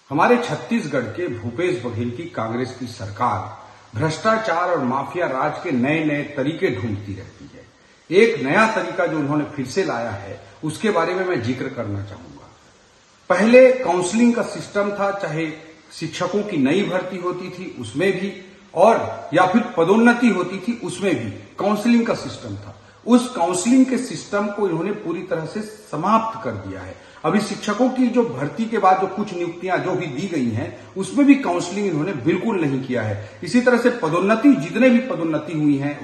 हमारे छत्तीसगढ़ के भूपेश बघेल की कांग्रेस की सरकार भ्रष्टाचार और माफिया राज के नए नए तरीके ढूंढती रहती है। एक नया तरीका जो उन्होंने फिर से लाया है उसके बारे में मैं जिक्र करना चाहूंगा। पहले काउंसलिंग का सिस्टम था, चाहे शिक्षकों की नई भर्ती होती थी उसमें भी और या फिर पदोन्नति होती थी उसमें भी काउंसलिंग का सिस्टम था। उस काउंसलिंग के सिस्टम को इन्होंने पूरी तरह से समाप्त कर दिया है। अभी शिक्षकों की जो भर्ती के बाद जो कुछ नियुक्तियां जो भी दी गई हैं उसमें भी काउंसलिंग इन्होंने बिल्कुल नहीं किया है। इसी तरह से पदोन्नति, जितने भी पदोन्नति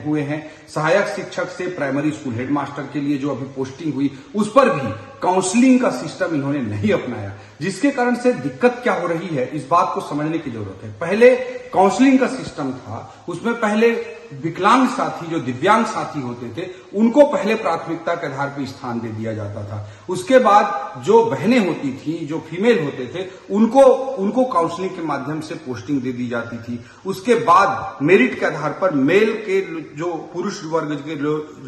हुए हैं सहायक शिक्षक से प्राइमरी स्कूल हेडमास्टर के लिए जो अभी पोस्टिंग हुई उस पर भी काउंसलिंग का सिस्टम इन्होंने नहीं अपनाया, जिसके कारण से दिक्कत क्या हो रही है इस बात को समझने की जरूरत है। पहले काउंसलिंग का सिस्टम था, उसमें पहले विकलांग साथी, जो दिव्यांग साथी होते थे, उनको पहले प्राथमिकता के आधार पर स्थान दे दिया जाता था। उसके बाद जो बहनें होती थी, जो फीमेल होते थे, उनको काउंसलिंग के माध्यम से पोस्टिंग दे दी जाती थी। उसके बाद मेरिट के आधार पर मेल के जो पुरुष वर्ग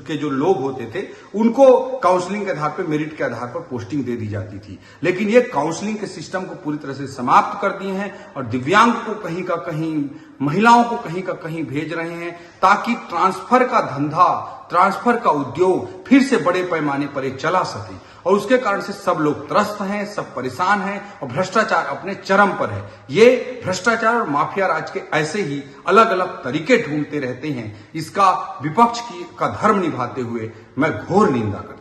के जो लोग होते थे उनको काउंसलिंग के आधार पर, मेरिट के आधार पर पोस्टिंग दे दी जाती थी। लेकिन ये काउंसलिंग के सिस्टम को पूरी तरह से समाप्त कर दिए हैं और दिव्यांग को कहीं का कहीं, महिलाओं को कहीं का कहीं भेज रहे हैं ताकि ट्रांसफर का धंधा, ट्रांसफर का उद्योग फिर से बड़े पैमाने पर एक चला सके। और उसके कारण से सब लोग त्रस्त हैं, सब परेशान हैं और भ्रष्टाचार अपने चरम पर है। ये भ्रष्टाचार और माफिया राज के ऐसे ही अलग अलग तरीके ढूंढते रहते हैं। इसका विपक्ष का धर्म निभाते हुए मैं घोर निंदा करता हूं।